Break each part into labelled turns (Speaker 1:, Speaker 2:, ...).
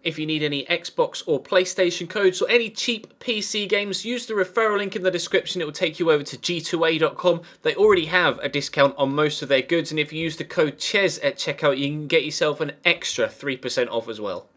Speaker 1: If you need any Xbox or PlayStation codes or any cheap PC games, use the referral link in the description. It will take you over to g2a.com. They already have a discount on most of their goods, and if you use the code CHES at checkout, you can get yourself an extra 3% off as well.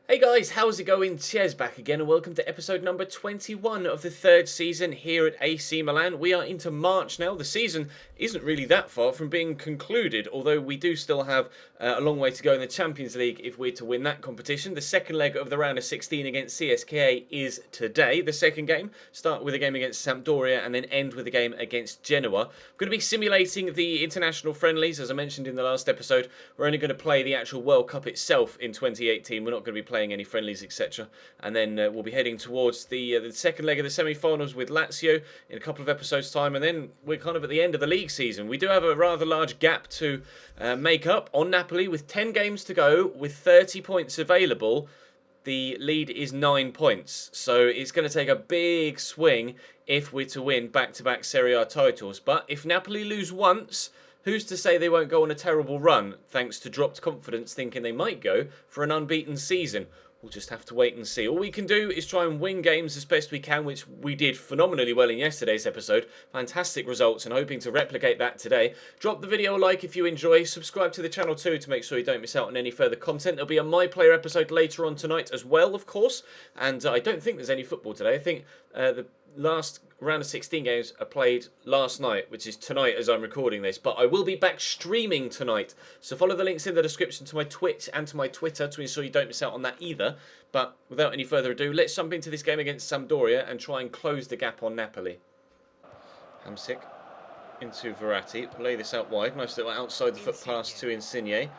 Speaker 1: Hey guys, how's it going? Ches back again and welcome to episode number 21 of the third season here at AC Milan. We are into March now. The season isn't really that far from being concluded, although we do still have a long way to go in the Champions League if we're to win that competition. The second leg of the round of 16 against CSKA is today. The second game, start with a game against Sampdoria and then end with a game against Genoa. I'm going to be simulating the international friendlies, as I mentioned in the last episode. We're only going to play the actual World Cup itself in 2018. We're not going to be playing any friendlies, etc. And then we'll be heading towards the second leg of the semi-finals with Lazio in a couple of episodes' time, and then we're kind of at the end of the league season. We do have a rather large gap to make up on Napoli with 10 games to go, with 30 points available. The lead is 9 points, so it's going to take a big swing if we're to win back-to-back Serie A titles. But if Napoli lose once, who's to say they won't go on a terrible run, thanks to dropped confidence thinking they might go for an unbeaten season? We'll just have to wait and see. All we can do is try and win games as best we can, which we did phenomenally well in yesterday's episode. Fantastic results, and hoping to replicate that today. Drop the video a like if you enjoy. Subscribe to the channel too to make sure you don't miss out on any further content. There'll be a My Player episode later on tonight as well, of course. And I don't think there's any football today. I think the last round of 16 games are played last night, which is tonight as I'm recording this, but I will be back streaming tonight, so follow the links in the description to my Twitch and to my Twitter to ensure you don't miss out on that either. But without any further ado, let's jump into this game against Sampdoria and try and close the gap on Napoli. Hamsik into Verratti, play this out wide, nice little outside the foot pass to Insigne.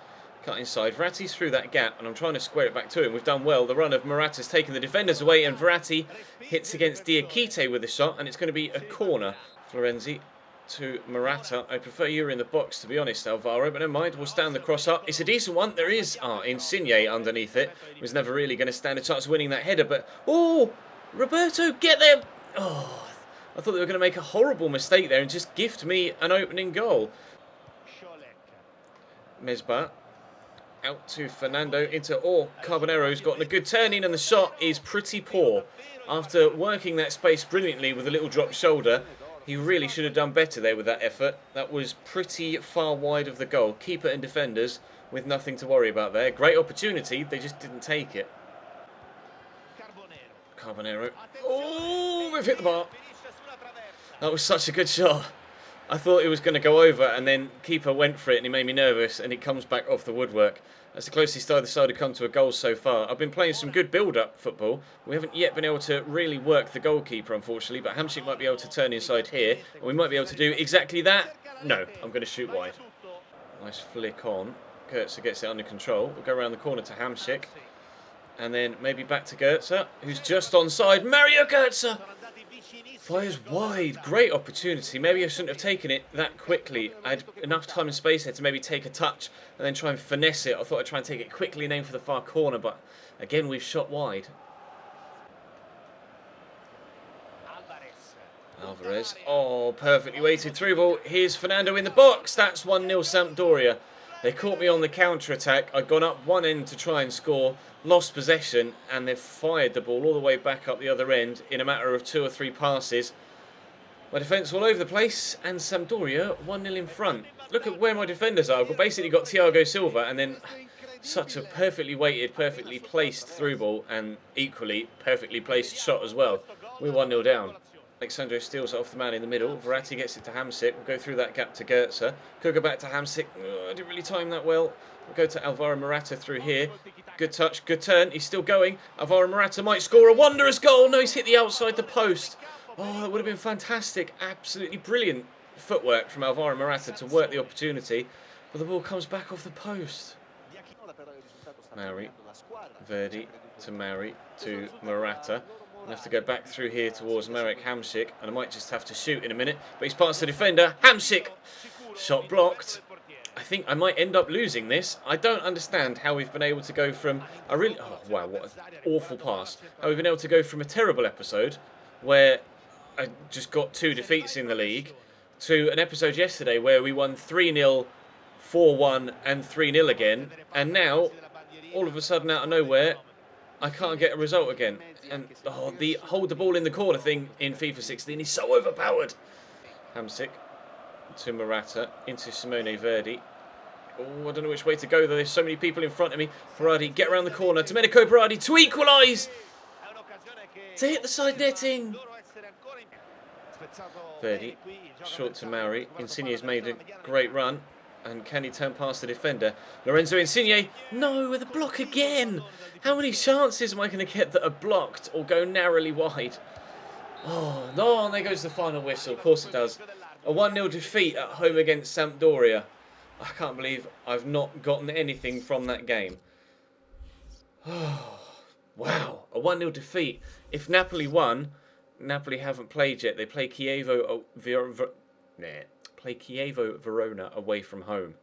Speaker 1: Cut inside, Verratti's through that gap and I'm trying to square it back to him. We've done well, the run of Morata's taken the defenders away and Verratti hits against Diakite with a shot and it's going to be a corner. Florenzi to Morata. I prefer you in the box, to be honest, Alvaro, but never mind, we'll stand the cross up. It's a decent one, there is Insigne underneath it. Was never really going to stand a chance of winning that header, but oh, Roberto, get there. Oh, I thought they were going to make a horrible mistake there and just gift me an opening goal. Mesbah out to Fernando, into Carbonero's gotten a good turn in and the shot is pretty poor. After working that space brilliantly with a little drop shoulder, he really should have done better there with that effort. That was pretty far wide of the goal. Keeper and defenders with nothing to worry about there. Great opportunity, they just didn't take it. Carbonero. Oh, we've hit the bar. That was such a good shot. I thought it was going to go over and then keeper went for it and he made me nervous and it comes back off the woodwork. That's the closest either side have come to a goal so far. I've been playing some good build-up football. We haven't yet been able to really work the goalkeeper, unfortunately, but Hamsik might be able to turn inside here and we might be able to do exactly that. No, I'm going to shoot wide. Nice flick on. Goetze gets it under control. We'll go around the corner to Hamsik and then maybe back to Goetze, who's just onside. Mario Goetze! Fires wide, great opportunity. Maybe I shouldn't have taken it that quickly. I had enough time and space there to maybe take a touch and then try and finesse it. I thought I'd try and take it quickly and aim for the far corner, but again we've shot wide. Alvarez, oh, perfectly weighted through ball. Here's Fernando in the box. That's 1-0 Sampdoria. They caught me on the counter-attack. I'd gone up one end to try and score, lost possession, and they've fired the ball all the way back up the other end in a matter of 2 or 3 passes. My defence all over the place, and Sampdoria 1-0 in front. Look at where my defenders are. I've basically got Thiago Silva, and then such a perfectly weighted, perfectly placed through ball, and equally perfectly placed shot as well. We're 1-0 down. Alexandro steals it off the man in the middle. Verratti gets it to Hamsik. We'll go through that gap to Goetze. Could go back to Hamsik. Oh, I didn't really time that well. We'll go to Alvaro Morata through here. Good touch, good turn. He's still going. Alvaro Morata might score a wondrous goal. No, he's hit the outside the post. Oh, that would have been fantastic. Absolutely brilliant footwork from Alvaro Morata to work the opportunity. But the ball comes back off the post. Mauri. Verdi to Mauri to Morata. I'll have to go back through here towards Marek Hamsik, and I might just have to shoot in a minute. But he's past the defender. Hamsik! Shot blocked. I think I might end up losing this. I don't understand how we've been able to go from a really... Oh, wow, what an awful pass. How we've been able to go from a terrible episode, where I just got 2 defeats in the league, to an episode yesterday where we won 3-0, 4-1, and 3-0 again. And now, all of a sudden, out of nowhere, I can't get a result again. And the hold the ball in the corner thing in FIFA 16 is so overpowered. Hamsik to Morata, into Simone Verdi. Oh, I don't know which way to go though. There's so many people in front of me. Berardi, get around the corner. Domenico Berardi to equalise. To hit the side netting. Verdi, short to Mauri. Insigne's made a great run. And can he turn past the defender? Lorenzo Insigne. No, with a block again. How many chances am I going to get that are blocked or go narrowly wide? Oh, no, and there goes the final whistle. Of course it does. A 1-0 defeat at home against Sampdoria. I can't believe I've not gotten anything from that game. Oh, wow, a 1-0 defeat. If Napoli won, Napoli haven't played yet. They play Chievo Verona away from home.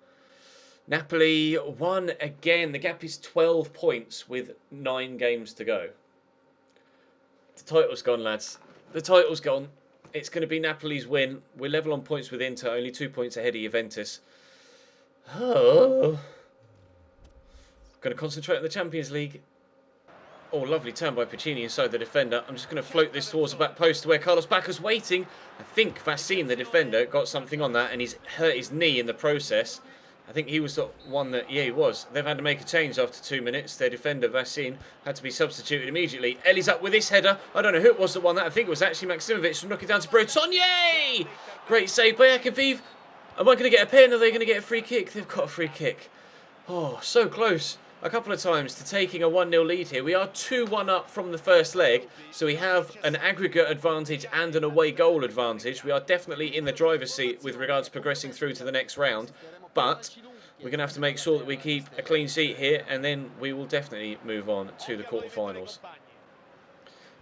Speaker 1: Napoli won again. The gap is 12 points with 9 games to go. The title's gone, lads. The title's gone. It's going to be Napoli's win. We're level on points with Inter, only 2 points ahead of Juventus. Oh. Going to concentrate on the Champions League. Oh, lovely turn by Piccini inside the defender. I'm just going to float this towards the back post to where Carlos Bacca's waiting. I think Vaccine, the defender, got something on that and he's hurt his knee in the process. I think he was the one that, yeah, he was. They've had to make a change after 2 minutes. Their defender, Vaccine, had to be substituted immediately. Ellie's up with this header. I don't know who it was that won that. I think it was actually Maximovic from knocking down to Brotonnier. Great save by Akinviv. Am I going to get a pen or are they going to get a free kick? They've got a free kick. Oh, so close. A couple of times to taking a 1-0 lead here. We are 2-1 up from the first leg, so we have an aggregate advantage and an away goal advantage. We are definitely in the driver's seat with regards to progressing through to the next round, but we're going to have to make sure that we keep a clean sheet here, and then we will definitely move on to the quarterfinals.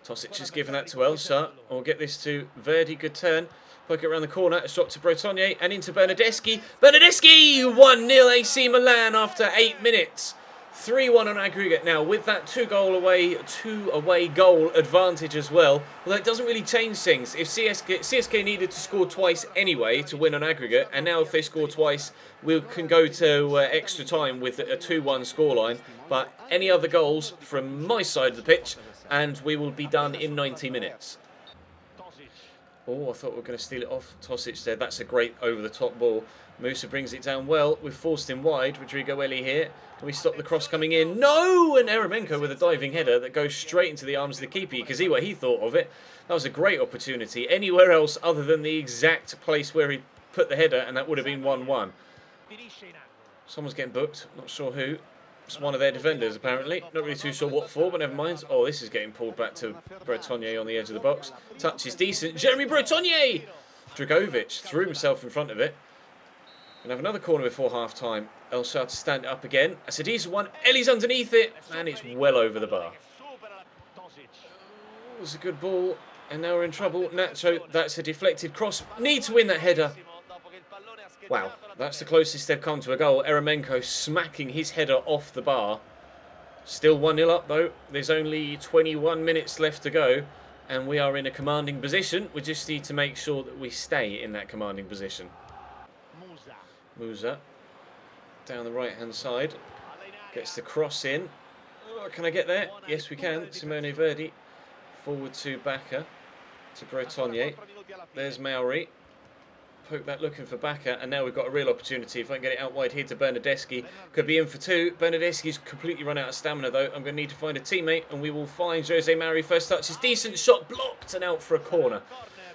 Speaker 1: Tosic has given that to Elsa. We'll get this to Verdi, good turn. Poke it around the corner, a shot to Brotonnier and into Bernardeschi. Bernardeschi! 1-0 AC Milan after 8 minutes. 3-1 on aggregate now with that two away goal advantage as well. Although it doesn't really change things. If CSK needed to score twice anyway to win on aggregate, and now if they score twice, we can go to extra time with a 2-1 scoreline. But any other goals from my side of the pitch, and we will be done in 90 minutes. Oh, I thought we were going to steal it off Tosic there. That's a great over-the-top ball. Musa brings it down well. We've forced him wide. Rodrigo Eli here. Can we stop the cross coming in? No! And Eremenko with a diving header that goes straight into the arms of the keeper. You can see what he thought of it. That was a great opportunity. Anywhere else other than the exact place where he put the header, and that would have been 1-1. Someone's getting booked. Not sure who. It's one of their defenders, apparently. Not really too sure what for, but never mind. Oh, this is getting pulled back to Bretonnier on the edge of the box. Touch is decent. Jeremy Bretonnier! Dragovic threw himself in front of it. Gonna have another corner before half-time. Elsa to stand it up again. That's a decent one. Ellie's underneath it, and it's well over the bar. Oh, it was a good ball, and now we're in trouble. Nacho, that's a deflected cross. Need to win that header. Wow, that's the closest they've come to a goal. Eremenko smacking his header off the bar. Still 1-0 up though. There's only 21 minutes left to go. And we are in a commanding position. We just need to make sure that we stay in that commanding position. Musa. Down the right hand side. Gets the cross in. Oh, can I get there? Yes we can. Simone Verdi. Forward to Bacca. To Bretonnier. There's Mauri. Poke that looking for Bacca, and now we've got a real opportunity. If I can get it out wide here to Bernardeschi, could be in for two. Bernardeschi's completely run out of stamina though. I'm going to need to find a teammate, and we will find Jose Mauri. First touch is decent, shot blocked and out for a corner.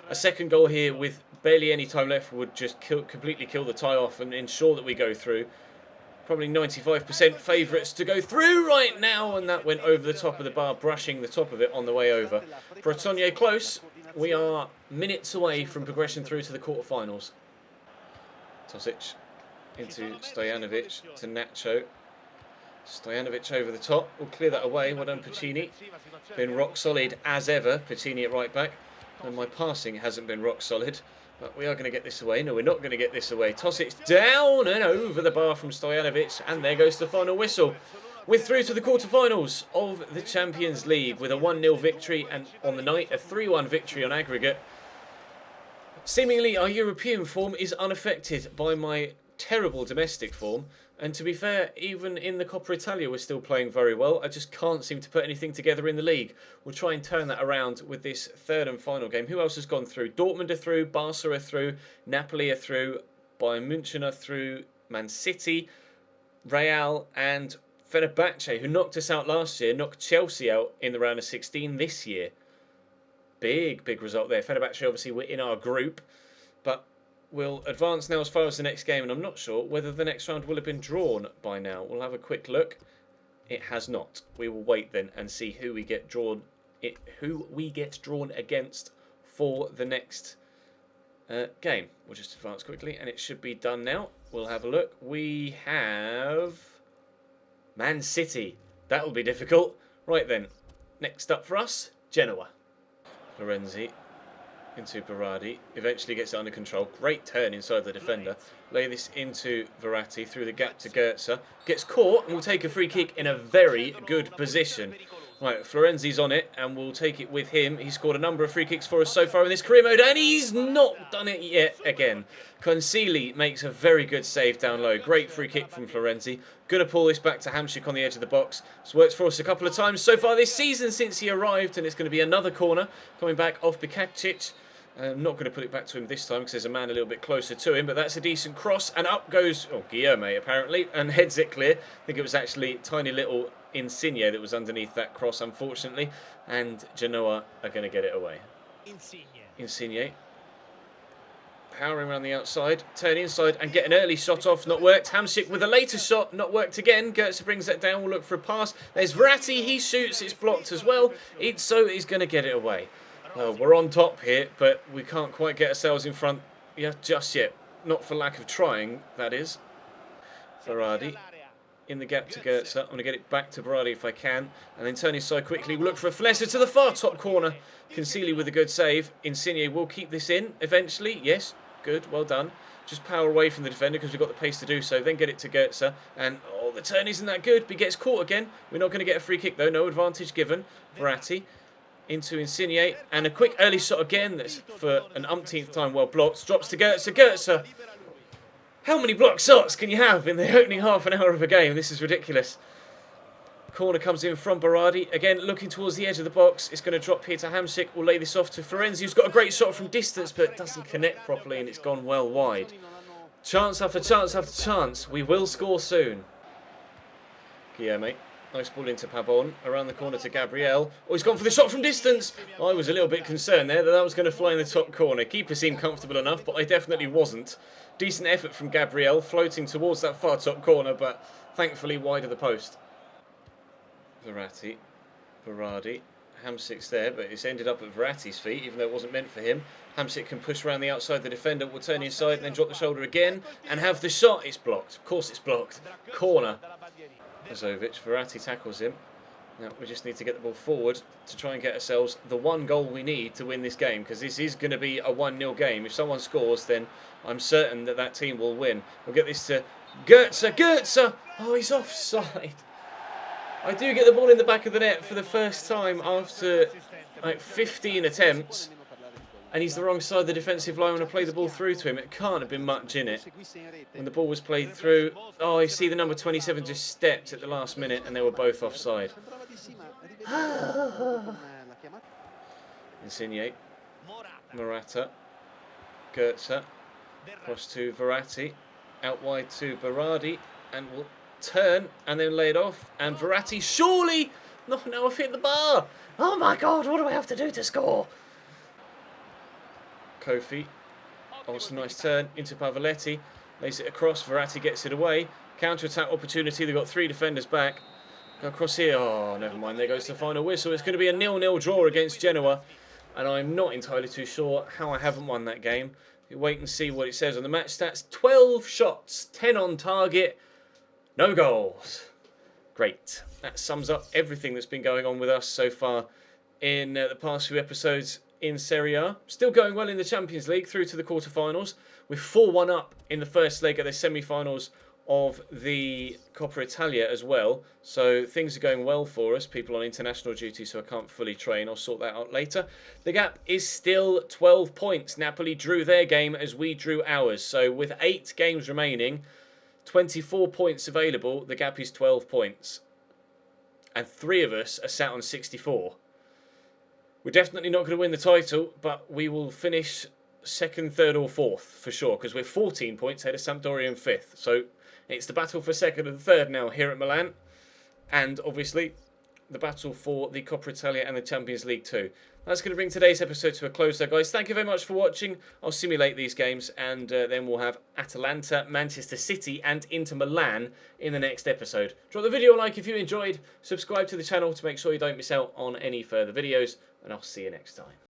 Speaker 1: A second goal here with barely any time left would just completely kill the tie off and ensure that we go through. Probably 95% favourites to go through right now, and that went over the top of the bar, brushing the top of it on the way over. Bretonnier close. We are minutes away from progression through to the quarterfinals. Tosic into Stojanovic to Nacho. Stojanovic over the top. We'll clear that away. Well done, Piccini. Been rock solid as ever. Piccini at right back. And my passing hasn't been rock solid. But we are going to get this away. No, we're not going to get this away. Tosic down and over the bar from Stojanovic. And there goes the final whistle. We're through to the quarterfinals of the Champions League with a 1-0 victory, and on the night a 3-1 victory on aggregate. Seemingly our European form is unaffected by my terrible domestic form. And to be fair, even in the Coppa Italia, we're still playing very well. I just can't seem to put anything together in the league. We'll try and turn that around with this third and final game. Who else has gone through? Dortmund are through, Barca are through, Napoli are through, Bayern München are through, Man City, Real and Fenerbahce, who knocked us out last year, knocked Chelsea out in the round of 16 this year. Big result there. Fenerbahce obviously were in our group, but we'll advance now as far as the next game, and I'm not sure whether the next round will have been drawn by now. We'll have a quick look. It has not. We will wait then and see who we get drawn against for the next game. We'll just advance quickly, and it should be done now. We'll have a look. We have Man City. That will be difficult. Right then, next up for us, Genoa. Florenzi into Berardi, eventually gets it under control. Great turn inside the defender. Lay this into Verratti through the gap to Goetze. Gets caught and will take a free kick in a very good position. Right, Florenzi's on it and we'll take it with him. He's scored a number of free kicks for us so far in this career mode and he's not done it yet again. Concili makes a very good save down low. Great free kick from Florenzi. Going to pull this back to Hamsik on the edge of the box. It's worked for us a couple of times so far this season since he arrived, and it's going to be another corner coming back off Bikacic. I'm not going to put it back to him this time because there's a man a little bit closer to him, but that's a decent cross, and up goes Guillaume apparently and heads it clear. I think it was actually tiny little Insigne that was underneath that cross, unfortunately, and Genoa are going to get it away. Insigne powering around the outside, turn inside and get an early shot off, not worked. Hamsik with a later shot, not worked again. Goetze brings that down, we'll look for a pass. There's Verratti, he shoots, it's blocked as well. So he's going to get it away. Well, we're on top here, but we can't quite get ourselves in front just yet. Not for lack of trying, that is. Berardi in the gap to Goetze. I'm going to get it back to Berardi if I can. And then turn inside quickly. We'll look for a finesse to the far top corner. Concili with a good save. Insigne will keep this in eventually. Yes, good, well done. Just power away from the defender because we've got the pace to do so. Then get it to Goetze. And, the turn isn't that good, but he gets caught again. We're not going to get a free kick though. No advantage given. Verratti into Insigne. And a quick early shot again. That's for an umpteenth time well blocked. Drops to Goetze. Goetze! How many block shots can you have in the opening half an hour of a game? This is ridiculous. Corner comes in from Berardi. Again, looking towards the edge of the box. It's going to drop here to Hamsik. We'll lay this off to Florenzi, who's got a great shot from distance, but doesn't connect properly, and it's gone well wide. Chance after chance after chance. We will score soon. Guillaume. Nice ball into Pabon. Around the corner to Gabriel. Oh, he's gone for the shot from distance. I was a little bit concerned there that was going to fly in the top corner. Keeper seemed comfortable enough, but I definitely wasn't. Decent effort from Gabriel, floating towards that far top corner, but thankfully wide of the post. Verratti, Berardi, Hamsik's there, but it's ended up at Verratti's feet, even though it wasn't meant for him. Hamsik can push around the outside, the defender will turn inside and then drop the shoulder again, and have the shot. It's blocked. Of course it's blocked. Corner. Azovic, Verratti tackles him. Now we just need to get the ball forward to try and get ourselves the one goal we need to win this game, because this is going to be a 1-0 game. If someone scores, then I'm certain that that team will win. We'll get this to Goetze. Goetze! Oh, he's offside. I do get the ball in the back of the net for the first time after like 15 attempts, and he's the wrong side of the defensive line when I play the ball through to him. It can't have been much in it. When the ball was played through, I see the number 27 just stepped at the last minute and they were both offside. Insigne, Morata, Goetze, cross to Verratti, out wide to Berardi, and we'll turn and then lay it off, and Verratti, surely! No, I've hit the bar! Oh my god, what do I have to do to score? Kofi, also nice turn into Pavoletti, lays it across, Verratti gets it away, counter-attack opportunity, they've got 3 defenders back, go across here, oh never mind, there goes the final whistle. It's going to be a 0-0 draw against Genoa, and I'm not entirely too sure how I haven't won that game. You wait and see what it says on the match stats. 12 shots, 10 on target, no goals. Great. That sums up everything that's been going on with us so far in the past few episodes in Serie A. Still going well in the Champions League through to the quarterfinals. We're 4-1 up in the first leg of the semi-finals of the Coppa Italia as well. So things are going well for us. People on international duty, so I can't fully train. I'll sort that out later. The gap is still 12 points. Napoli drew their game as we drew ours. So with 8 games remaining, 24 points available. The gap is 12 points. And 3 of us are sat on 64. We're definitely not going to win the title, but we will finish second, third or fourth for sure, because we're 14 points ahead of Sampdoria in 5th. So it's the battle for second and third now here at Milan, and obviously the battle for the Coppa Italia and the Champions League too. That's going to bring today's episode to a close there, guys. Thank you very much for watching. I'll simulate these games, and then we'll have Atalanta, Manchester City and Inter Milan in the next episode. Drop the video a like if you enjoyed. Subscribe to the channel to make sure you don't miss out on any further videos, and I'll see you next time.